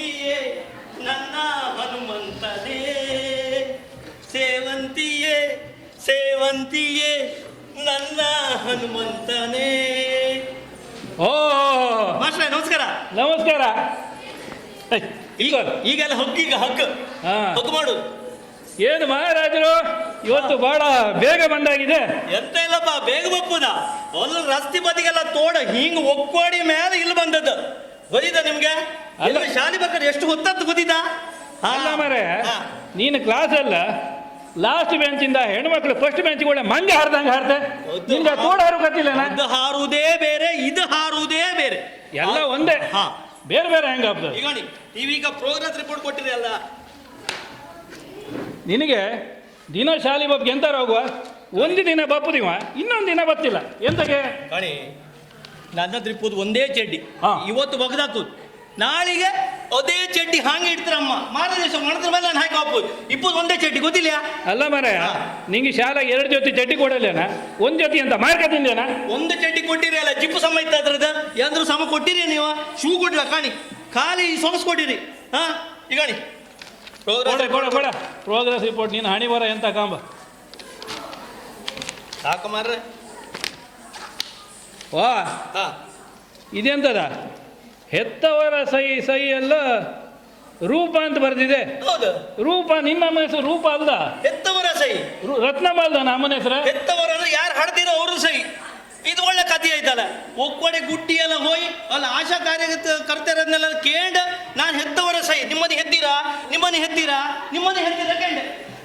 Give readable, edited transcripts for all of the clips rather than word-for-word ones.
ಸೇವಂತಿಯೇ ನನ್ನ ಹನುಮಂತನೇ, ಸೇವಂತಿಯೇ ಸೇವಂತಿಯೇ ನನ್ನ ಹನುಮಂತನೇ. ಓ ಮಾಸ್ಟ್ರೆ ನಮಸ್ಕಾರ. ನಮಸ್ಕಾರ. ಈಗೆಲ್ಲ ಹಗ್ಗೀಗ ಹಗ್ಗು ಮಾಡು. ಏನು ಮಹಾರಾಜರು ಇವತ್ತು ಬಹಳ ಬೇಗ ಬಂದಾಗಿದೆ. ಎಂತ ಇಲ್ಲಪ್ಪ, ಬೇಗ ಬಪ್ಪುದ ಒಂದು ರಸ್ತೆ ಬದಿಗೆಲ್ಲ ತೋಡ ಹಿಂಗ್ ಒಕ್ಕೋಡಿ ಮೇಲೆ ಇಲ್ಲಿ ಬಂದದ್ದು ಗೊತ್ತಿದ್ದ ನಿಮ್ಗೆ? ಅಲ್ಲ ಶಾಲೆ ಬೇಕಾದ್ರೆ ಎಷ್ಟು ಹೊತ್ತದ್ದು ಗೊತ್ತಿದ್ದ? ಅಲ್ಲ ಮರೆ, ನೀನು ಕ್ಲಾಸ್ ಅಲ್ಲ ಲಾಸ್ಟ್ ಬೆಂಚಿಂದ ಹೆಣ್ಮಕ್ಳು ಫಸ್ಟ್ ಬೆಂಚ್ ಕೂಡ ಮಂಗೆ ಹಾರ್ದಂಗೆ ಹಾರ್ತೆ. ನಿಮ್ಗೆ ತೋಡ ಹಾರು ಗೊತ್ತಿಲ್ಲ? ಅದು ಹಾರುವುದೇ ಬೇರೆ, ಇದು ಹಾರುವುದೇ ಬೇರೆ, ಎಲ್ಲ ಒಂದೇ. ಬೇರೆ ಬೇರೆ ಹೆಂಗ ಈಗ ನೀವೀಗ ಪ್ರೋಗ್ರೆಸ್ ರಿಪೋರ್ಟ್ ಕೊಟ್ಟಿರಿ ಅಲ್ಲ. ನಿನಗೆ ದಿನ ಶಾಲೆ ಬಪ್ಗೆ ಎಂತಾರು ಹೋಗುವ, ಒಂದು ದಿನ ಬಪ್ಪುದಿವ, ಇನ್ನೊಂದು ದಿನ ಬತ್ತಿಲ್ಲ ಎಂತಗೆ ಕಣಿ. ನನ್ನ ತ್ರಿಪ್ಪುದು ಒಂದೇ ಚಡ್ಡಿ, ಇವತ್ತು ಬಗ್ದಾಕುದು, ನಾಳಿಗೆ ಅದೇ ಚಡ್ಡಿ ಹಾಂಗೆ ಇಡ್ತಾರಮ್ಮ. ಮಾರದೇಶ ಮಾಡಿದ್ರ ಮೇಲೆ ನಾನು ಹಾಕಿ ಹಾಕ್ಬೋದು. ಇಪ್ಪತ್ತು ಒಂದೇ ಚಡ್ಡಿ ಗೊತ್ತಿಲ್ಲ? ಅಲ್ಲ ಮರ, ನಿಂಗೆ ಶಾಲೆಗೆ 2 ಜೊತೆ ಚಡ್ಡಿ ಕೊಡಲೇನ, ಒಂದು ಜೊತೆ ಅಂತ ಮಾರ್ಕ ತಿಂದೇನ? ಒಂದು ಚಡ್ಡಿ ಕೊಟ್ಟಿರಿ ಅಲ್ಲ, ಜಿಪ್ಪು ಸಮ ಇತ್ತು ಅದ್ರದ್ದು. ಎಂದ್ರು ಸಮ ಕೊಟ್ಟಿರಿ ನೀವು? ಶೂ ಕೊಟ್ಟಿಲ್ಲ ಕಾಣಿ, ಖಾಲಿ ಸೊಗಸು ಕೊಟ್ಟಿರಿ. ಈಗ ಪ್ರೋಗ್ರೆಸ್ ರಿಪೋರ್ಟ್ ನೀನು ಹಣಿ ಬರ ಎಂತ ಕಾಂಬ ಸಾಕು ಮಾರ್ರೆ. ವಾ ಇದೆಂತದ? ಹೆತ್ತವರ ಸೈ ಎಲ್ಲ ರೂಪ ಅಂತ ಬರ್ದಿದೆ. ಹೌದು, ರೂಪ. ನಿಮ್ಮ ಹೆಸರು ರೂಪ ಅಲ್ದ? ಹೆತ್ತವರ ಸೈ ರತ್ನಮ್ಮ ಅಲ್ದ ನಮ್ಮನ ಹೆಸರು? ಹೆತ್ತವರ ಅಂದ್ರೆ ಯಾರು ಹಾಡ್ತೀರೋ ಅವರು ಸೈ. ಇದು ಒಳ್ಳೆ ಕಥೆ ಆಯ್ತಲ್ಲ. ಒಕ್ಕೊಡೆ ಗುಟ್ಟಿ ಎಲ್ಲ ಹೋಯ್ ಅಲ್ಲ ಆಶಾ ಕಾರ್ಯಕರ್ತರನ್ನೆಲ್ಲ ಕೇಂಡ ನಾನು ಹೆತ್ತವರ ಸೈ. ನಿಮ್ಮನೆ ಹೆತ್ತೀರಾ, ನಿಮ್ಮನೆ ಹೆತ್ತೀರಾ, ನಿಮ್ಮನೆ ಹೆತ್ತೀರಾ ಕೇಂಡ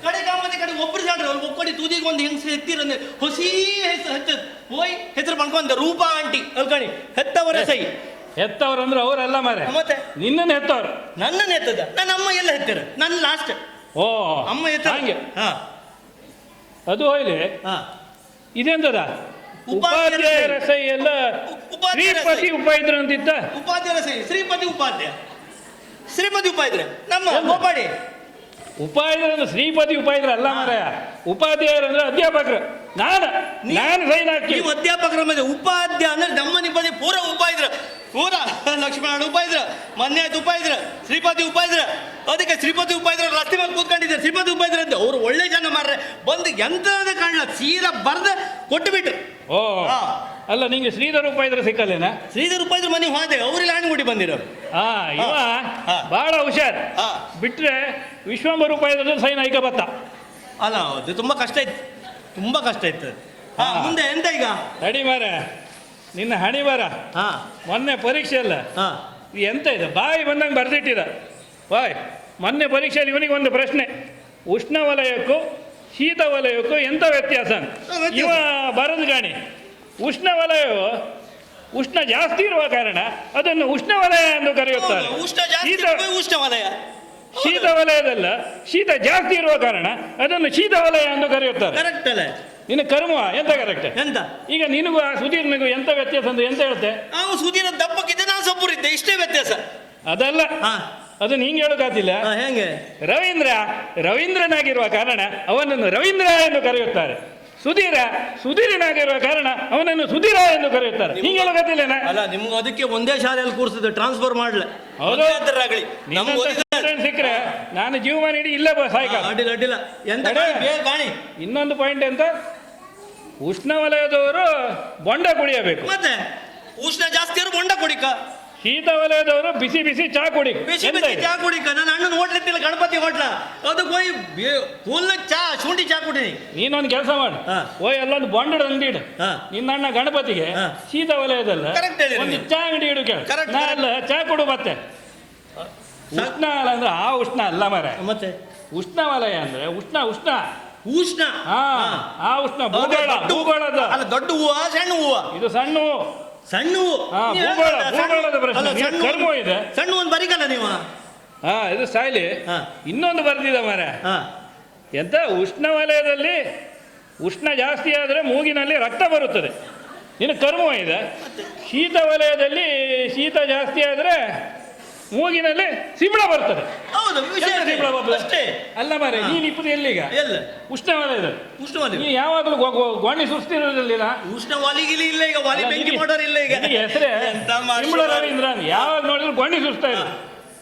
ಕಡೆ ಕಾಮತಿ ಕಡೆ ಒಬ್ಬರು ಜಾಡ್ರಿ ಅವ್ರು ಒಕ್ಕೊಡೆ ತೂದಿಗೆ ಒಂದು ಹೆಂಗಸರು ಹೆತ್ತೀರಂದ್ರೆ ಹೊಸಿ ಹೆಸರು ಹೆತ್ತದ್ ಹೋಯ್ ಹೆಸರು ಮಾಡ್ಕೊಂಡ ರೂಪಾ ಆಂಟಿ ಅಲ್ಕಣಿ ಹೆತ್ತವರ ಸೈ. ಹೆತ್ತವ್ರು ಅಂದ್ರೆ ಅವರೆಲ್ಲ ಮಾರೆ. ಮತ್ತೆ ನಿನ್ನನ್ನು ಹೆತ್ತವ್ರು? ನನ್ನನ್ನು ಹೆತ್ತದ. ನನ್ನ ಅಮ್ಮ ಎಲ್ಲ ಹೆತ್ತಾರ, ನನ್ನ ಲಾಸ್ಟ್. ಓ ಅಮ್ಮ ಹೆತ್ತ ಹಂಗೆ. ಅದು ಹೋಯ್ಲಿ. ಇದೆಂತದ? ಉಪಾಧ್ಯಾಯರ ಸೈ ಎಲ್ಲ ಶ್ರೀಪತಿ ಉಪಾಧ್ಯಾಯರು ಅಂತಿತ್ತ. ಉಪಾಧ್ಯಾಯರ ಸೈ ಶ್ರೀಪತಿ ಉಪಾಧ್ಯಾಯ. ಶ್ರೀಪತಿ ಉಪಾಧ್ಯಾಯ ನಮ್ಮ ಗೋಪಾಡಿ. ಉಪಾಧ್ಯಾಯರು ಅಂದ್ರೆ ಶ್ರೀಪತಿ ಉಪಾಧ್ಯಾಯರು ಅಲ್ಲ ಮಾರ. ಉಪಾಧ್ಯಾಯರು ಅಂದ್ರೆ ಅಧ್ಯಾಪಕರು. ನಾನು ಸೈನ್ ಹಾಕಿ. ನೀವು ಅಧ್ಯಾಪಕರ ಮೇಲೆ ಉಪಾಧ್ಯಾಯ ಅಂದ್ರೆ ನಮ್ಮ ನಿಮ್ಮನೆ ಪೂರ ಉಪಾಧ್ಯಾಯರು, ಪೂರ ಲಕ್ಷ್ಮಣ ಉಪಾಧ್ಯಾಯ, ಮನ್ಯಾಯತ್ ಉಪಾಧ್ಯಾಯ, ಶ್ರೀಪತಿ ಉಪಾಧ್ಯಾಯ. ಅದಕ್ಕೆ ಶ್ರೀಪತಿ ಉಪಾಧ್ಯಾಯರು ರಸ್ತೆ ಮೇಲೆ ಕೂತ್ಕೊಂಡಿದ್ದಾರೆ. ಶ್ರೀಪತಿ ಉಪಾಧ್ಯಾಯ ಅಂತ ಅವ್ರು ಒಳ್ಳೆ ಜನ ಮಾರ್ರೆ. ಬಂದು ಎಂತದ ಕಾಣಲ್ಲ, ಸೀದಾ ಬರ್ದ ಕೊಟ್ಟು ಬಿಟ್ರು. ಓ ಅಲ್ಲ, ನಿಂಗೆ ಶ್ರೀಧರ್ ಉಪಾಧ್ಯಾಯರು ಸಿಕ್ಕಲ್ಲೇನ? ಶ್ರೀಧರ್ ಉಪಾಧ್ಯಾಯ ಮನೆ ಹೋದೆ, ಅವ್ರಿಗೆ ಆಣಗುಡಿ ಬಂದಿರೋರು. ಇವ ಬಹಳ ಹುಷಾರ್. ಬಿಟ್ರೆ ವಿಶ್ವಂಬರ ಉಪಾಧ್ಯಾಯರು ಸೈನ್ ಆಯ್ಕ ಬತ್ತ. ಅಲ್ಲ ಅದು ತುಂಬಾ ಕಷ್ಟ ಇತ್ತು, ತುಂಬಾ ಕಷ್ಟ ಇತ್ತು. ಮುಂದೆ ಎಂತ ಈಗ? ತಡಿ ಮಾರ, ನಿನ್ನ ಹಣಿ ಬರ. ಮೊನ್ನೆ ಪರೀಕ್ಷೆ ಅಲ್ಲ, ಎಂತ ಇದೆ ಬಾಯಿ ಬಂದಂಗೆ ಬರ್ದಿಟ್ಟಿದ. ಬಾಯ್ ಮೊನ್ನೆ ಪರೀಕ್ಷೆಯಲ್ಲಿ ಇವನಿಗೆ ಒಂದು ಪ್ರಶ್ನೆ, ಉಷ್ಣವಲಯಕ್ಕೂ ಶೀತ ವಲಯಕ್ಕೂ ಎಂಥ ವ್ಯತ್ಯಾಸ? ಇವ ಬರದು ಗಾಣಿ, ಉಷ್ಣವಲಯವು ಉಷ್ಣ ಜಾಸ್ತಿ ಇರುವ ಕಾರಣ ಅದನ್ನು ಉಷ್ಣವಲಯ ಎಂದು ಕರೆಯುತ್ತಾರೆ. ಶೀತ ವಲಯದಲ್ಲ, ಶೀತ ಜಾಸ್ತಿ ಇರುವ ಕಾರಣ ಅದನ್ನು ಶೀತ ವಲಯ ಎಂದು ಕರೆಯುತ್ತಾರೆ. ಕರೆಕ್ಟ್ ಅಲ್ಲ? ನಿನ್ನ ಕರ್ಮ ಎಂತ ಕರೆಕ್ಟ್? ಎಂತ ಈಗ ನಿನಗೂ ಆ ಸುಧೀರ್ನಿಗೂ ಎಂತ ವ್ಯತ್ಯಾಸ ಅಂತ ಎಂತ ಹೇಳ್ತೆ? ನಾವು ಸುಧೀರ ದಪ್ಪಕ್ಕಿದ್ದೆ, ನಾನು ಸೊಪ್ಪುರಿದ್ದೆ, ಇಷ್ಟೇ ವ್ಯತ್ಯಾಸ. ಅದಲ್ಲ, ಅದು ನಿಂಗೆ ಹೇಳೋಕಾತಿಲ್ಲ. ಹೆಂಗೆ? ರವೀಂದ್ರನಾಗಿರುವ ಕಾರಣ ಅವನನ್ನು ರವೀಂದ್ರ ಎಂದು ಕರೆಯುತ್ತಾರೆ. ಸುಧೀರನಾಗಿರುವ ಕಾರಣ ಅವನನ್ನು ಸುಧೀರ ಎಂದು ಕರೆಯುತ್ತಾರೆ. ನಿಂಗೆ ಹೇಳೋಕಾತಿಲ್ಲ? ಅಲ್ಲ, ನಿಮ್ಗೆ ಅದಕ್ಕೆ ಒಂದೇ ಶಾಲೆಯಲ್ಲಿ ಕೂರಿಸಿದ್ದು ಟ್ರಾನ್ಸ್ಫರ್ ಮಾಡ್ಲೆ. ಸಿಕ್ಕರೆ ನಾನು ಜೀವಮಾನ ಇಡೀ ಇಲ್ಲೇ ಸಾಯ್ಕ. ಅಡ್ಡಿಲ್ಲ. ಎಂತ ಕಾಣಿ. ಇನ್ನೊಂದು ಪಾಯಿಂಟ್ ಎಂತ? ಉಷ್ಣವಲಯದವರು ಬೊಂಡ ಕುಡಿಯಬೇಕು. ಮತ್ತೆ ಉಷ್ಣ ಜಾಸ್ತಿ ಅವರು ಬೊಂಡ ಕುಡಿಕ. ಶೀತ ವಲಯದವರು ಬಿಸಿ ಬಿಸಿ ಚಾ ಕುಡಿ. ಚಾ ಕುಡಿಕ. ನನ್ನ ಅಣ್ಣನ ಹೋಟ್ಲಿತ್ತಿಲ್ಲ, ಗಣಪತಿ ಹೋಟ್ಲ, ಅದಕ್ಕೆ ಹೋಗಿ ಫುಲ್ ಚಾ ಶುಂಠಿ ಚಾ ಕುಡಿನಿ. ನೀನೊಂದು ಕೆಲಸ ಮಾಡು, ಹೋಯ್ ಅಲ್ಲೊಂದು ಬೊಂಡದ ಅಂಗಡಿ ಇಡು. ನಿನ್ನ ಅಣ್ಣ ಗಣಪತಿಗೆ ಶೀತ ವಲಯದಲ್ಲ ಒಂದು ಚಾ ಅಂಗಡಿ ಇಡು ಕೇಳ. ನಾನೆಲ್ಲ ಚಾ ಕೊಡು. ಮತ್ತೆ ಉಷ್ಣ ಅಂದ್ರೆ ಆ ಉಷ್ಣ ಅಲ್ಲ ಮರ. ಮತ್ತೆ ಉಷ್ಣವಲಯ ಅಂದ್ರೆ ಉಷ್ಣ ಆ ಉಷ್ಣ ಭೂಗೋಳದ. ಅಲ್ಲ, ದೊಡ್ಡ ಹೂವ ಸಣ್ಣ ಹೂವ? ಇದು ಸಣ್ಣ ಭೂಗೋಳದ ಪ್ರಶ್ನೆ. ಕರ್ಮ ಇದೆ. ಸಣ್ಣ ಒಂದು ಬರಿಕಲ್ಲ ನೀವು. ಇದು ಸಾಯ್ಲಿ. ಇನ್ನೊಂದು ಬರ್ದಿದೆ ಮರ. ಎಂತ? ಉಷ್ಣವಲಯದಲ್ಲಿ ಉಷ್ಣ ಜಾಸ್ತಿ ಆದರೆ ಮೂಗಿನಲ್ಲಿ ರಕ್ತ ಬರುತ್ತದೆ. ಇನ್ನು ಕರ್ಮ ಇದೆ. ಶೀತ ವಲಯದಲ್ಲಿ ಶೀತ ಜಾಸ್ತಿ ಆದರೆ ಮೂಗಿನಲ್ಲಿ ಸಿಂಬಳ ಬರ್ತದೆ. ಹೌದು, ಅಷ್ಟೇ ಅಲ್ಲ ಮಾರೆ. ನೀನು ಇಪ್ಪತ್ತು ಎಲ್ಲಿಗ? ಉಷ್ಣವಲಯದ. ನೀನು ಯಾವಾಗಲೂ ಗೋಣಿ ಸುಸ್ತಿರೋದಿಲ್ಲ. ಉಷ್ಣವಾಲಿಗಿಲಿ ಇಲ್ಲ, ಈಗ ವಾಲಿ ಬೆಂಕಿ ಮಾಡೋರು ಇಲ್ಲ. ಈಗ ಹೆಸರೇ ಸಿಂಬಳ ರವೀಂದ್ರ. ಯಾವಾಗ ನೋಡಿದ್ರು ಗೋಣಿ ಸುಸ್ತಾ ಇಲ್ಲ.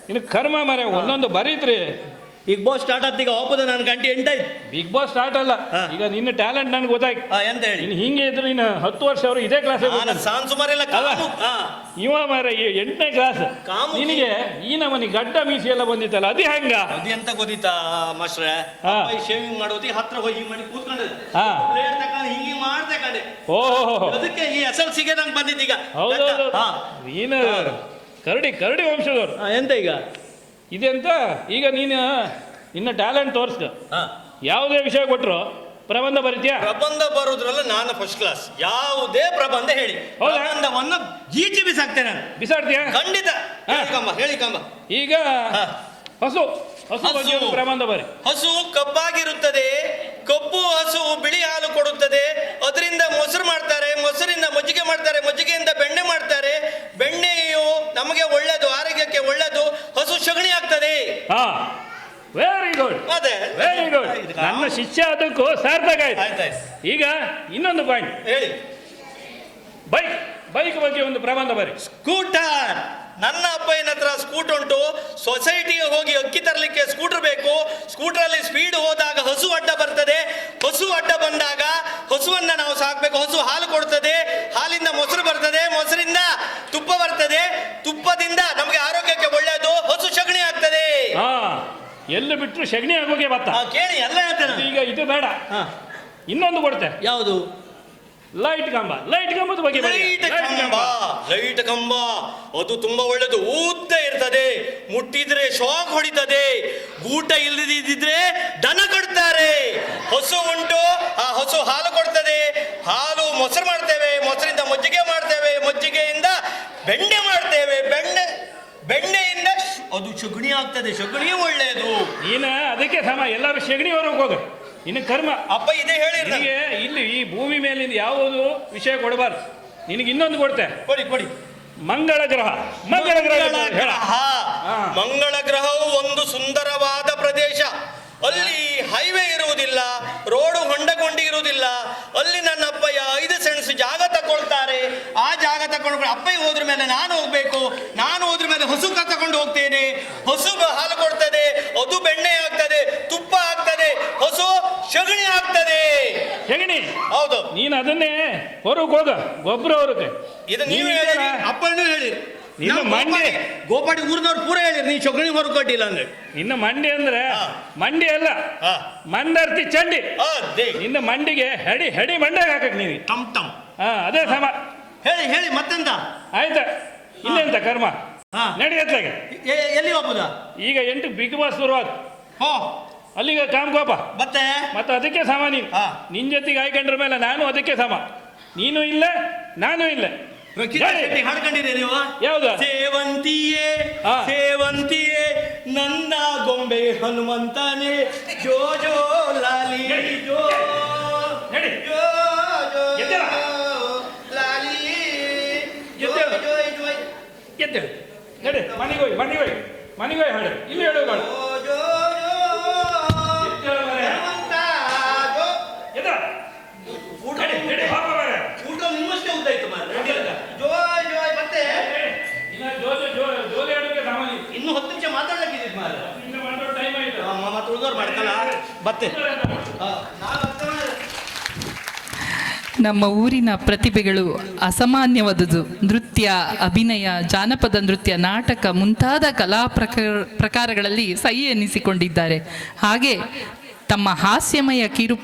ಇನ್ನು ಕರ್ಮ ಮರೆ ಒಂದೊಂದು ಬರೀತ್ರಿ. ಬಿಗ್ ಬಾಸ್ ಸ್ಟಾರ್ಟ್ ಆದ ಈಗ ಒಪ್ಪದ ನಾನು ಗಂಟೆ ಎಂಟಾಯ್ತು. ಬಿಗ್ ಬಾಸ್ ಸ್ಟಾರ್ಟ್ ಅಲ್ಲ, ಈಗ ನಿನ್ನ ಟ್ಯಾಲೆಂಟ್ ನನ್ಗೆ ಗೊತ್ತಾಯ್ತು. ಎಂತ ಹೇಳಿ? ಇನ್ನು ಹಿಂಗೆ ಇದ್ರು ಇನ್ನು 10 ವರ್ಷ ಅವರು ಇದೇ ಕ್ಲಾಸ್ ಸುಮಾರೆಲ್ಲ ಇವ ಮಾರ 8ನೇ ಕ್ಲಾಸ್. ನಿನಗೆ ಈ ನಮನಿ ಗಡ್ಡ ಮೀಸಿ ಎಲ್ಲ ಬಂದಿತ್ತಲ್ಲ, ಅದು ಹೆಂಗ? ಅದು ಎಂತ ಗೊತ್ತಿತ್ತಾ ಮಾಸ್ಟ್ರೆ? ಶೇವಿಂಗ್ ಮಾಡೋದಿ ಹತ್ರ ಹೋಗಿ ಮಾಡಿ ಕೂತ್ಕೊಂಡೆ ಹಿಂಗೆ ಮಾಡ್ದೆ ಕಂಡೆ. ಓಹೋ, ಅದಕ್ಕೆ ಈ SLC ಗೆ ನಂಗೆ ಬಂದಿದ್ದೀಗ. ಹೌದೌದು, ನೀನು ಕರಡಿ ವಂಶದವ್ರು. ಎಂತ ಈಗ ಇದೆಂತ? ಈಗ ನೀನು ನಿನ್ನ ಟ್ಯಾಲೆಂಟ್ ತೋರಿಸ್ಕ. ಯಾವುದೇ ವಿಷಯ ಕೊಟ್ಟರು ಪ್ರಬಂಧ ಬರೀತೀಯಾ? ಪ್ರಬಂಧ ಬರೋದ್ರಲ್ಲ ನಾನು ಫಸ್ಟ್ ಕ್ಲಾಸ್. ಯಾವುದೇ ಪ್ರಬಂಧ ಹೇಳಿ ಪ್ರಬಂಧವನ್ನು ಗೀಚಿ ಬಿಸಾಕ್ತೇನೆ ನಾನು. ಬಿಸಾಡ್ತೀಯಾ? ಖಂಡಿತ. ಹೇಳಿ ಕಂಬ. ಈಗ ಹಸು ಬಗ್ಗೆ ಒಂದು ಪ್ರಬಂಧ ಬರಿ. ಹಸು ಕಪ್ಪಾಗಿರುತ್ತದೆ, ಕಪ್ಪು ಹಸು ಬಿಳಿ ಹಾಲು ಕೊಡುತ್ತದೆ, ಅದರಿಂದ ಮೊಸರು ಮಾಡ್ತಾರೆ, ಮೊಸರಿಂದ ಮಜ್ಜಿಗೆ ಮಾಡ್ತಾರೆ, ಮಜ್ಜಿಗೆಯಿಂದ ಬೆಣ್ಣೆ ಮಾಡ್ತಾರೆ, ಬೆಣ್ಣೆಯು ನಮಗೆ ಒಳ್ಳೆಯದು, ಆರೋಗ್ಯಕ್ಕೆ ಒಳ್ಳೆಯದು, ಹಸು ಸಗಣಿ ಆಗ್ತದೆ. ವೆರಿ ಗುಡ್, ಅದೇ ವೆರಿ ಗುಡ್. ನನ್ನ ಶಿಷ್ಯ ಅದಕ್ಕೂ ಸಾರ್ಥಕ ಆಯ್ತು. ಈಗ ಇನ್ನೊಂದು ಪಾಯಿಂಟ್ ಹೇಳಿ. ಬೈಕ್ ಬಗ್ಗೆ ಒಂದು ಪ್ರಬಂಧ ಬರಿ. ಸ್ಕೂಟರ್. ನನ್ನ ಅಪ್ಪಯ್ಯನ ಹತ್ರ ಸ್ಕೂಟರ್ ಉಂಟು. ಸೊಸೈಟಿಗೆ ಹೋಗಿ ಅಕ್ಕಿ ತರಲಿಕ್ಕೆ ಸ್ಕೂಟರ್ ಬೇಕು. ಸ್ಕೂಟರಲ್ಲಿ ಸ್ಪೀಡ್ ಹೋದಾಗ ಹಸು ಅಡ್ಡ ಬರ್ತದೆ. ಹಸು ಅಡ್ಡ ಬಂದಾಗ ಹಸುವನ್ನ ನಾವು ಸಾಕಬೇಕು. ಹಸು ಹಾಲು ಕೊಡ್ತದೆ, ಹಾಲಿಂದ ಮೊಸರು ಬರ್ತದೆ, ಮೊಸರಿಂದ ತುಪ್ಪ ಬರ್ತದೆ, ತುಪ್ಪದಿಂದ ನಮಗೆ ಆರೋಗ್ಯಕ್ಕೆ ಒಳ್ಳೆಯದು, ಹಸು ಸಗಣಿ ಆಗ್ತದೆ. ಎಲ್ಲಿ ಬಿಟ್ಟರು ಸಗಣಿ ಆಗೋಗೆ ಬತ್ತ. ಕೇಳಿ ಎಲ್ಲ ಹೇಳ್ತೇನೆ. ಈಗ ಇದು ಬೇಡ, ಇನ್ನೊಂದು ಕೊಡ್ತೆ. ಯಾವುದು? ಲೈಟ್ ಕಂಬದ ಬಗ್ಗೆ. ಲೈಟ್ ಕಂಬ ಅದು ತುಂಬಾ ಒಳ್ಳೆದು. ಉದ್ದ ಇರ್ತದೆ, ಮುಟ್ಟಿದ್ರೆ ಶಾಕ್ ಹೊಡಿತದೆ. ಗೂಟ ಇಲ್ಲದಿದ್ರೆ ದನ ಕಟ್ತಾರೆ. ಹಸು ಉಂಟು, ಆ ಹಸು ಹಾಲು ಕೊಡ್ತದೆ, ಹಾಲು ಮೊಸರು ಮಾಡ್ತೇವೆ, ಮೊಸರಿಂದ ಮಜ್ಜಿಗೆ ಮಾಡ್ತೇವೆ, ಮಜ್ಜಿಗೆಯಿಂದ ಬೆಣ್ಣೆ ಮಾಡ್ತೇವೆ, ಬೆಣ್ಣೆಯಿಂದ ಅದು ಸಗಣಿ ಆಗ್ತದೆ. ಸಗಣಿ ಒಳ್ಳೆಯದು. ನೀನು ಅದಕ್ಕೆ ಸಮ ಎಲ್ಲರೂ ಸಗಣಿ ಹೊರಗೆ ಹೋಗ. ಇನ್ನು ಕರ್ಮ ಅಪ್ಪ ಇದೇ ಹೇಳಿ. ಇಲ್ಲಿ ಈ ಭೂಮಿ ಮೇಲಿಂದ ಯಾವುದು ವಿಷಯ ಕೊಡಬಾರ್ದು. ನಿನಗೆ ಇನ್ನೊಂದು ಕೊಡ್ತೆ. ಕೊಡಿ. ಮಂಗಳ ಗ್ರಹ. ಮಂಗಳ ಗ್ರಹವು ಒಂದು ಸುಂದರವಾದ ಪ್ರದೇಶ. ಅಲ್ಲಿ ಹೈವೇ ಇರುವುದಿಲ್ಲ, ರೋಡು ಹೊಂಡಗೊಂಡಿರುವುದಿಲ್ಲ. ಅಲ್ಲಿ ನನ್ನ ಅಪ್ಪಯ್ಯ 5 ಸೆಂಟ್ಸ್ ಜಾಗ ತಗೊಳ್ತಾರೆ. ಆ ಜಾಗ ತಗೊಂಡು ಅಪ್ಪಯ್ಯ ಹೋದ್ರ ಮೇಲೆ ನಾನು ಹೋಗ್ಬೇಕು. ನಾನು ಹೋದ್ರ ಮೇಲೆ ಹಸು ತಕೊಂಡು ಹೋಗ್ತೇನೆ. ಹಸು ಹಾಲು ಕೊಡ್ತದೆ, ಅದು ಬೆಣ್ಣೆ ಆಗ್ತದೆ, ತುಪ್ಪ ಆಗ್ತದೆ, ಹಸು ಸಗಣಿ ಆಗ್ತದೆ. ಸಗಣಿ? ಹೌದು. ನೀನು ಅದನ್ನೇ ಹೊರಗೆ ಹೋಗ, ಗೊಬ್ಬರ ಹೊರಗೆ. ಇದು ನೀವು ಹೇಳಿ, ಅಪ್ಪಣ್ಣು ಹೇಳಿ. ನಿನ್ನ ಮಂಡಿ ಗೋಪಾಡಿ ಊರಿನವ್ರು ಪೂರ ಹೇಳಿರಿ, ನೀ ಸಗಣಿ ಹೊರಗೆ ಕೊಟ್ಟಿಲ್ಲ ಅಂದ್ರೆ. ನಿನ್ನ ಮಂಡಿ ಅಂದ್ರೆ ಮಂಡಿ ಅಲ್ಲ, ಮಂದರ್ತಿ ಚಂಡಿ. ನಿನ್ನ ಮಂಡಿಗೆ ಹೆಡಿ ಮಂಡಾಗ ಹಾಕಕ್ ನೀನು ಟಮ್. ಅದೇ ಸಮ. ಹೇಳಿ ಮತ್ತೆಂತ? ಆಯ್ತಾ, ಇನ್ನೆಂತ ಕರ್ಮ ನಡೆಯತ್ಲಾಗೆ. ಎಲ್ಲಿ ಹೋಗುದ? ಈಗ 8 ಬಿಗ್ ಬಾಸ್ ಶುರುವಾದ. ಅಲ್ಲಿಗೆ ಕಾಮ್ಕೋಪ ಮತ್ತೆ ಅದಕ್ಕೆ ಸಮ. ನೀನು ನಿನ್ ಜೊತೆಗೆ ಆಯ್ಕೊಂಡ್ರ ಮೇಲೆ ನಾನು ಅದಕ್ಕೆ ಸಮ. ನೀನು ಇಲ್ಲ, ನಾನು ಇಲ್ಲ. ಹಾಡ್ಕೊಂಡಿರಿ ನೀವು? ಯಾವ್ದು? ಸೇವಂತಿಯೇ ನನ್ನ ಗೊಂಬೆ ಹನುಮಂತನೇ, ಜೋ ಜೋ ಲಾಲಿ ಜೋ ಲಾಲಿ ಎದ್ದೇಳು, ನಡೆ ಮನೆಗೆ ಹೋಯ್ ಹಾಡು. ಇಲ್ಲಿ ಹೇಳು ಬೇಡ. ಊಟ ನಿಮ್ಮಷ್ಟೇ ಉದ್ದಾಯ್ತು ಮತ್ತೆ ಜೋಲಿ ಹೇಳೋಕೆ ಸಾಮಾನ್ಯ. ಇನ್ನು 10 ನಿಮಿಷ ಮಾತಾಡ್ಲಿಕ್ಕೆ ಟೈಮ್ ಆಯ್ತು. ಮತ್ತೆ ಉಳಿದವ್ರು ಮಾಡ್ತಲ್ಲ ಮತ್ತೆ. ನಮ್ಮ ಊರಿನ ಪ್ರತಿಭೆಗಳು ಅಸಾಮಾನ್ಯವಾದುದು. ನೃತ್ಯ, ಅಭಿನಯ, ಜಾನಪದ ನೃತ್ಯ, ನಾಟಕ ಮುಂತಾದ ಕಲಾ ಪ್ರಕಾರಗಳಲ್ಲಿ ಸೈ ಎನ್ನಿಸಿಕೊಂಡಿದ್ದಾರೆ. ಹಾಗೆ ತಮ್ಮ ಹಾಸ್ಯಮಯ ಕಿರು